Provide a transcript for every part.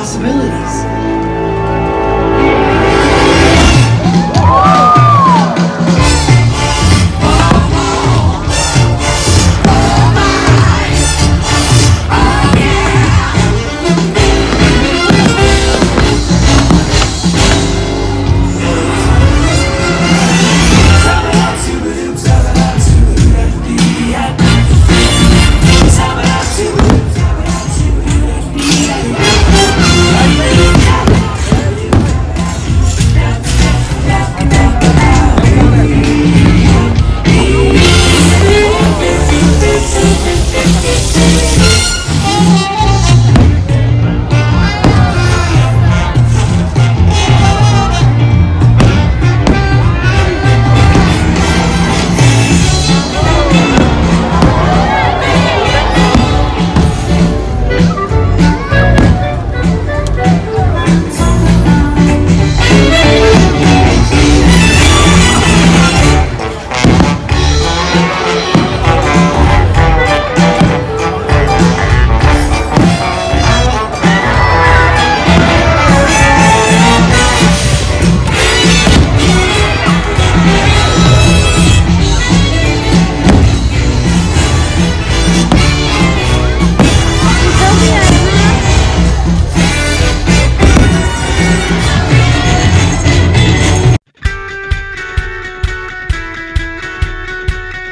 possibilities.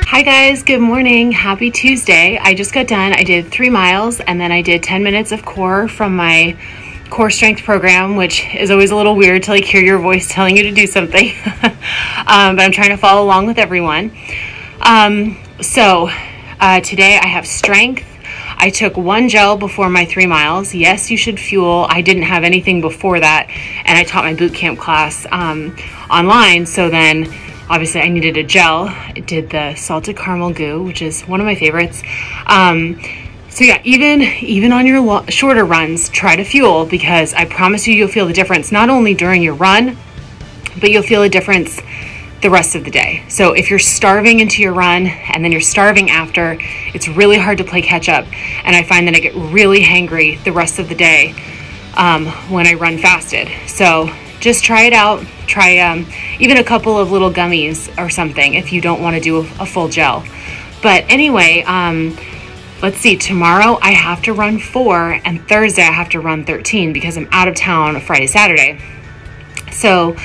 Hi guys, good morning. Happy Tuesday. I just got done. I did 3 miles and then I did 10 minutes of core from my core strength program, which is always a little weird to like hear your voice telling you to do something. But I'm trying to follow along with everyone. Today I have strength. I took 1 gel before my 3 miles. Yes, you should fuel. I didn't have anything before that, and I taught my boot camp class online, so then obviously I needed a gel. I did the salted caramel goo, which is one of my favorites. So yeah, even on your shorter runs, try to fuel, because I promise you'll feel the difference, not only during your run, but you'll feel a difference the rest of the day. So if you're starving into your run and then you're starving after, it's really hard to play catch up. And I find that I get really hangry the rest of the day when I run fasted. So just try it out. Try even a couple of little gummies or something if you don't want to do a full gel. But anyway, let's see, tomorrow I have to run 4 and Thursday I have to run 13 because I'm out of town Friday, Saturday. So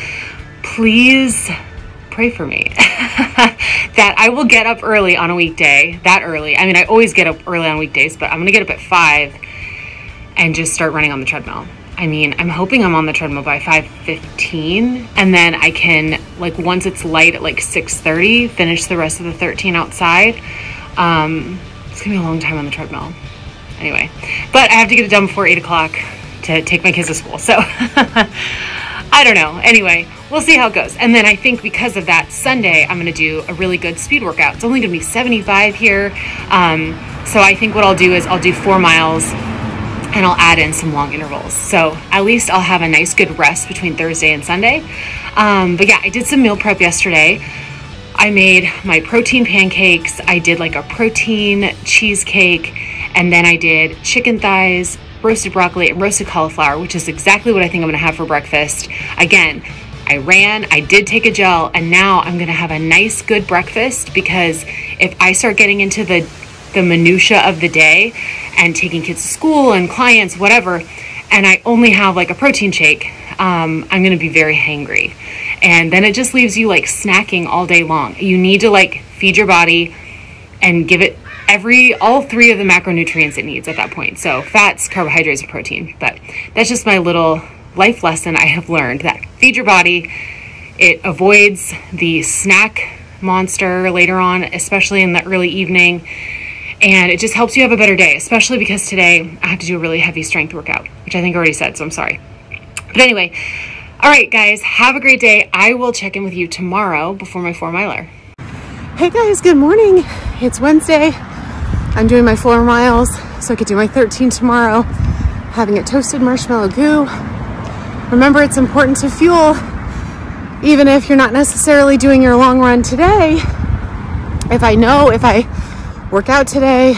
please pray for me that I will get up early on a weekday, that early. I mean, I always get up early on weekdays, but I'm going to get up at 5 and just start running on the treadmill. I mean, I'm hoping I'm on the treadmill by 5:15, and then I can, like, once it's light at like 6:30, finish the rest of the 13 outside. It's gonna be a long time on the treadmill. Anyway, but I have to get it done before 8 o'clock to take my kids to school. So I don't know. Anyway, we'll see how it goes. And then I think because of that, Sunday, I'm gonna do a really good speed workout. It's only gonna be 75 here. So I think what I'll do is I'll do 4 miles and I'll add in some long intervals. So at least I'll have a nice good rest between Thursday and Sunday. But yeah, I did some meal prep yesterday. I made my protein pancakes. I did like a protein cheesecake, and then I did chicken thighs, roasted broccoli, and roasted cauliflower, which is exactly what I think I'm gonna have for breakfast. Again, I ran, I did take a gel, and now I'm gonna have a nice good breakfast, because if I start getting into the minutia of the day and taking kids to school and clients, whatever, and I only have like a protein shake, I'm gonna be very hangry. And then it just leaves you like snacking all day long. You need to like feed your body and give it all 3 of the macronutrients it needs at that point. So fats, carbohydrates, and protein. But that's just my little life lesson I have learned, that feed your body. It avoids the snack monster later on, especially in the early evening. And it just helps you have a better day, especially because today I have to do a really heavy strength workout, which I think I already said, so I'm sorry. But anyway, all right, guys, have a great day. I will check in with you tomorrow before my 4 miler. Hey guys, good morning. It's Wednesday. I'm doing my 4 miles, so I could do my 13 tomorrow, having a toasted marshmallow goo. Remember, it's important to fuel, even if you're not necessarily doing your long run today. If I work out today,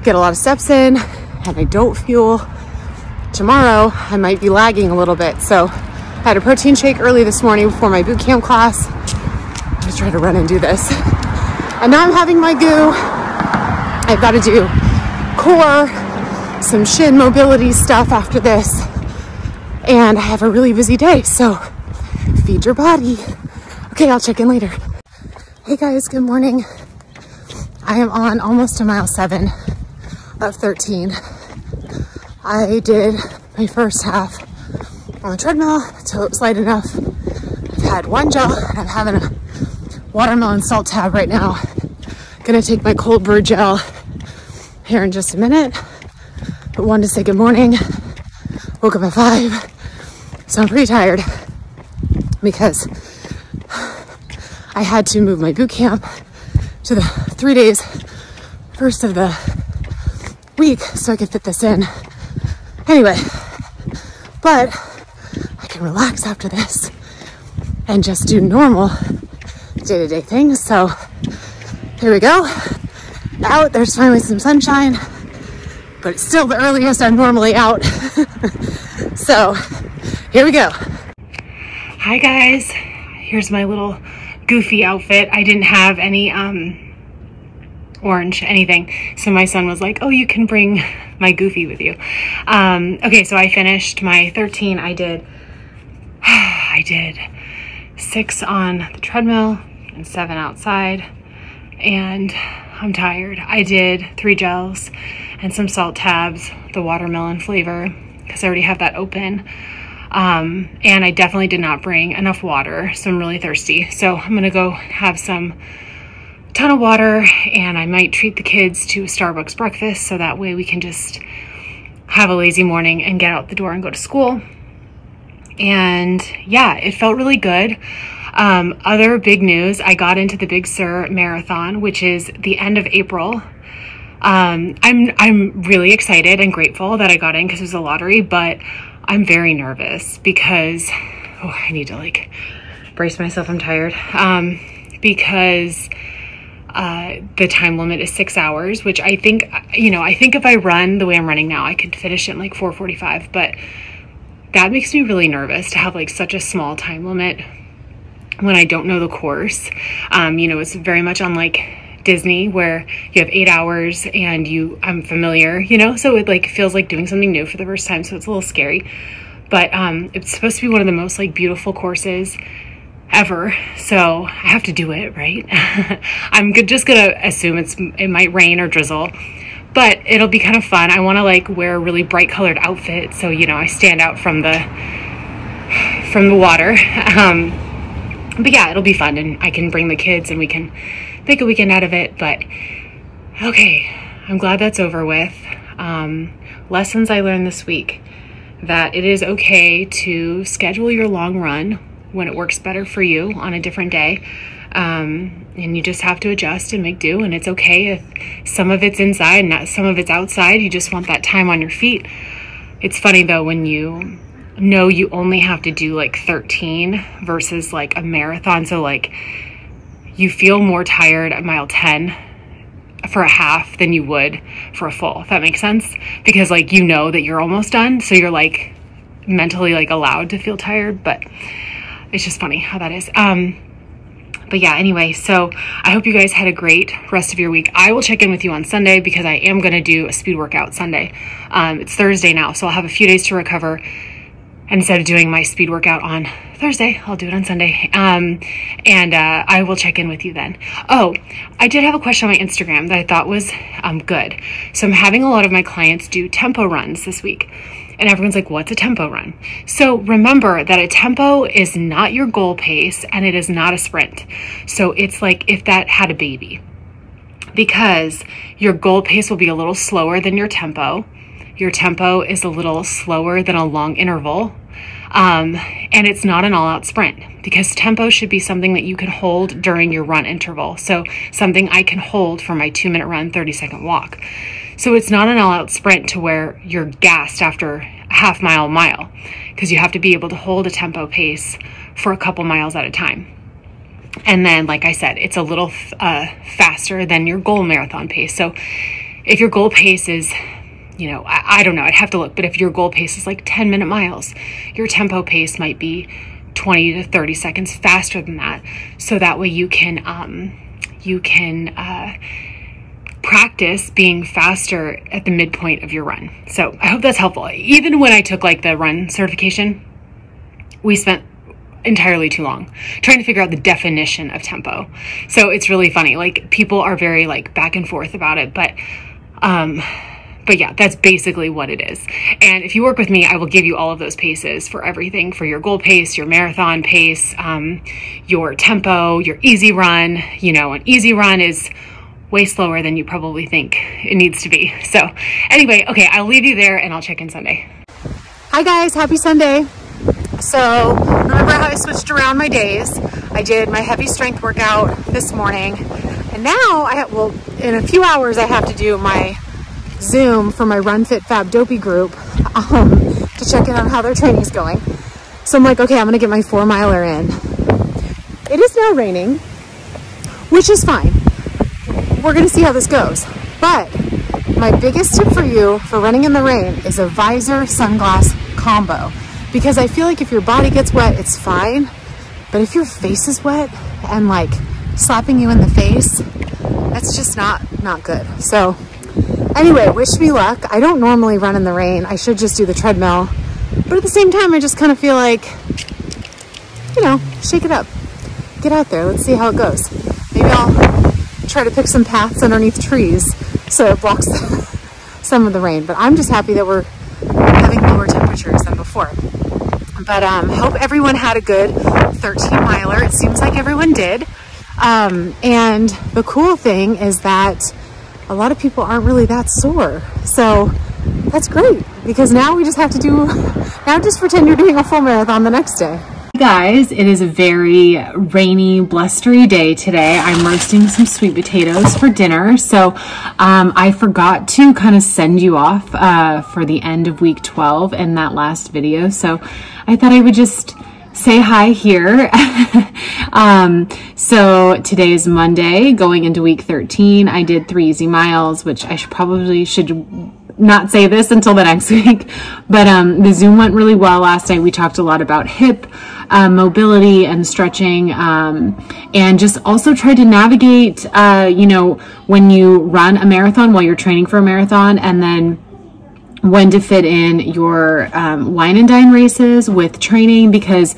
get a lot of steps in, and I don't fuel, tomorrow I might be lagging a little bit. So I had a protein shake early this morning before my boot camp class. I'm gonna try to run and do this. And now I'm having my goo. I've got to do core, some shin mobility stuff after this. And I have a really busy day, so feed your body. Okay, I'll check in later. Hey guys, good morning. I am on almost to mile 7 of 13. I did my first half on the treadmill till it was light enough. I've had one gel and I'm having a watermelon salt tab right now. Gonna take my cold brew gel here in just a minute. But wanted to say good morning. Woke up at 5, so I'm pretty tired because I had to move my boot camp to the 3 days first of the week so I could fit this in. Anyway, but I can relax after this and just do normal day-to-day things. So here we go. Out, there's finally some sunshine, but it's still the earliest I'm normally out. So here we go. Hi guys, here's my little goofy outfit. I didn't have any orange anything, so my son was like, oh, you can bring my goofy with you. Okay, so I finished my 13. I did 6 on the treadmill and 7 outside, and I'm tired. I did 3 gels and some salt tabs, the watermelon flavor, because I already have that open. And I definitely did not bring enough water, so I'm really thirsty. So I'm gonna go have ton of water, and I might treat the kids to a Starbucks breakfast, so that way we can just have a lazy morning and get out the door and go to school. And yeah, it felt really good. Other big news, I got into the Big Sur Marathon, which is the end of April. I'm really excited and grateful that I got in because it was a lottery, but I'm very nervous because, oh, I need to like brace myself, I'm tired. Because the time limit is 6 hours, which I think, I think if I run the way I'm running now, I could finish it in like 4:45, but that makes me really nervous to have like such a small time limit when I don't know the course. It's very much unlike Disney where you have 8 hours and I'm familiar, so it like feels like doing something new for the first time. So it's a little scary, but it's supposed to be one of the most like beautiful courses ever. So I have to do it, right? I'm just gonna assume it might rain or drizzle, but it'll be kind of fun. I want to like wear a really bright colored outfit, so I stand out from the water. But yeah, it'll be fun, and I can bring the kids and we can make a weekend out of it. But okay, I'm glad that's over with. Lessons I learned this week: that it is okay to schedule your long run when it works better for you on a different day. And you just have to adjust and make do, and it's okay if some of it's inside and some of it's outside. You just want that time on your feet. It's funny though, when you know you only have to do like 13 versus like a marathon, so like you feel more tired at mile 10 for a half than you would for a full, if that makes sense, because like that you're almost done, so you're like mentally like allowed to feel tired. But it's just funny how that is. But yeah, anyway, so I hope you guys had a great rest of your week. I will check in with you on Sunday because I am going to do a speed workout Sunday. It's Thursday now, so I'll have a few days to recover. And instead of doing my speed workout on Thursday, I'll do it on Sunday. I will check in with you then. Oh, I did have a question on my Instagram that I thought was good. So I'm having a lot of my clients do tempo runs this week. And everyone's like, what's a tempo run? So remember that a tempo is not your goal pace and it is not a sprint. So it's like if that had a baby, because your goal pace will be a little slower than your tempo. Your tempo is a little slower than a long interval. And it's not an all-out sprint, because tempo should be something that you can hold during your run interval. So something I can hold for my 2-minute run, 30-second walk. So it's not an all-out sprint to where you're gassed after a half mile, because you have to be able to hold a tempo pace for a couple miles at a time. And then, like I said, it's a little faster than your goal marathon pace. So if your goal pace is you know, I don't know, I'd have to look, but if your goal pace is like 10-minute miles, your tempo pace might be 20 to 30 seconds faster than that. So that way you can practice being faster at the midpoint of your run. So I hope that's helpful. Even when I took like the run certification, we spent entirely too long trying to figure out the definition of tempo. So it's really funny. Like, people are very like back and forth about it, but yeah, that's basically what it is. And if you work with me, I will give you all of those paces for everything, for your goal pace, your marathon pace, your tempo, your easy run. You know, an easy run is way slower than you probably think it needs to be. So anyway, okay, I'll leave you there and I'll check in Sunday. Hi guys, happy Sunday. So remember how I switched around my days? I did my heavy strength workout this morning, and now well, in a few hours I have to do my Zoom for my Dopey group to check in on how their training's going. So I'm like, okay, I'm gonna get my 4-miler in. It is now raining, which is fine. We're gonna see how this goes. But my biggest tip for you for running in the rain is a visor sunglass combo. Because I feel like if your body gets wet, it's fine. But if your face is wet and like slapping you in the face, that's just not good. So anyway, wish me luck. I don't normally run in the rain. I should just do the treadmill. But at the same time, I just kind of feel like, you know, shake it up. Get out there. Let's see how it goes. Maybe I'll try to pick some paths underneath trees so it blocks some of the rain. But I'm just happy that we're having lower temperatures than before. But hope everyone had a good 13-miler. It seems like everyone did. And the cool thing is that a lot of people aren't really that sore. So that's great, because now we just have to just pretend you're doing a full marathon the next day. Hey guys, it is a very rainy, blustery day today. I'm roasting some sweet potatoes for dinner. So I forgot to kind of send you off for the end of week 12 in that last video. So I thought I would just say hi here. So today is Monday, going into week 13. I did 3 easy miles, which I should not say this until the next week, but the Zoom went really well last night. We talked a lot about hip mobility and stretching, and just also tried to navigate, you know, when you run a marathon while you're training for a marathon, and then when to fit in your wine and dine races with training, because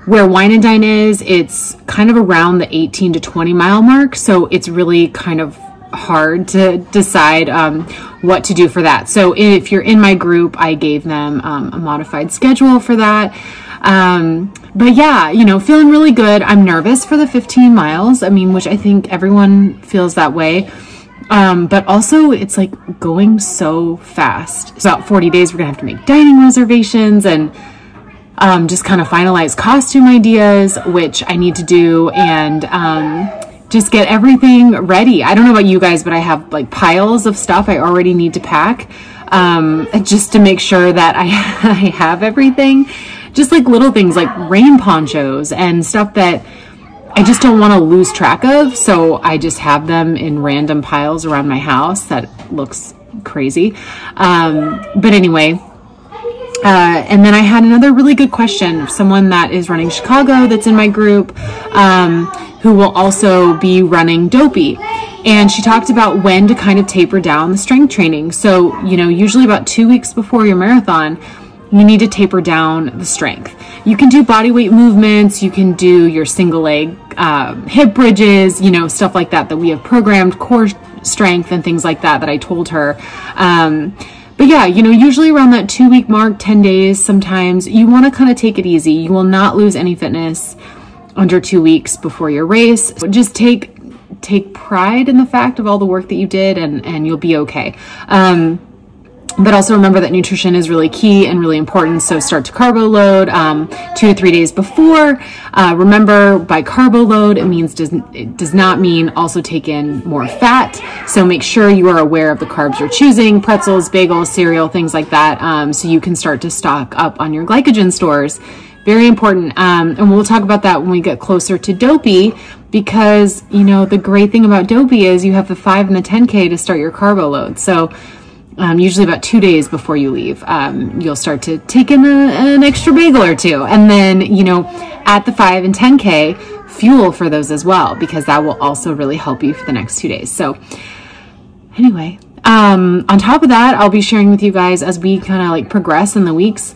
where wine and dine is, it's kind of around the 18 to 20 mile mark. So it's really kind of hard to decide what to do for that. So if you're in my group, I gave them a modified schedule for that. But yeah, you know, feeling really good. I'm nervous for the 15 miles. I mean, which I think everyone feels that way. But also it's like going so fast. It's about 40 days. We're gonna have to make dining reservations and just kind of finalize costume ideas, which I need to do, and just get everything ready. I don't know about you guys, but I have like piles of stuff I already need to pack, just to make sure that I have everything. Just like little things like rain ponchos and stuff that I just don't want to lose track of. So I just have them in random piles around my house. That looks crazy. But anyway, and then I had another really good question. Someone that is running Chicago that's in my group, who will also be running Dopey. And she talked about when to kind of taper down the strength training. So, you know, usually about 2 weeks before your marathon, you need to taper down the strength. You can do body weight movements, you can do your single leg hip bridges, you know, stuff like that we have programmed, core strength and things like that I told her. But yeah, you know, usually around that 2 week mark, 10 days, sometimes you want to kind of take it easy. You will not lose any fitness under 2 weeks before your race. So just take pride in the fact of all the work that you did, and you'll be okay. But also remember that nutrition is really key and really important. So start to carbo load 2 to 3 days before. Remember, by carbo load, it does not mean also take in more fat. So make sure you are aware of the carbs you're choosing: pretzels, bagels, cereal, things like that. So you can start to stock up on your glycogen stores. Very important. And we'll talk about that when we get closer to Dopey, because, you know, the great thing about Dopey is you have the 5 and the 10K to start your carbo load. So usually about 2 days before you leave, you'll start to take in an extra bagel or two. And then, you know, at the 5 and 10K, fuel for those as well, because that will also really help you for the next 2 days. So anyway, on top of that, I'll be sharing with you guys as we kind of like progress in the weeks,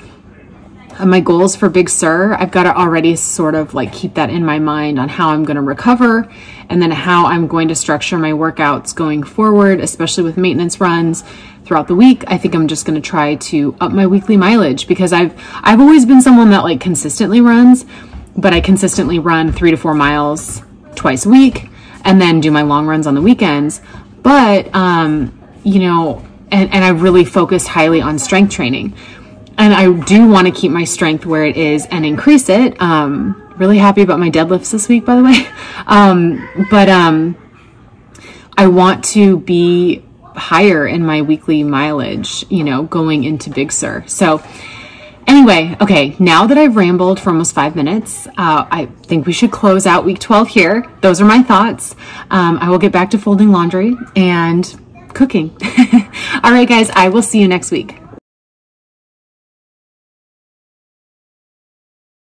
my goals for Big Sur. I've got to already sort of like keep that in my mind on how I'm going to recover, and then how I'm going to structure my workouts going forward, especially with maintenance runs throughout the week. I think I'm just going to try to up my weekly mileage, because I've always been someone that like consistently runs, but I consistently run 3 to 4 miles twice a week and then do my long runs on the weekends. But, you know, and I really focus highly on strength training. And I do want to keep my strength where it is and increase it. Really happy about my deadlifts this week, by the way. I want to be higher in my weekly mileage, you know, going into Big Sur. So anyway, okay, now that I've rambled for almost 5 minutes, I think we should close out week 12 here. Those are my thoughts. I will get back to folding laundry and cooking. All right, guys, I will see you next week.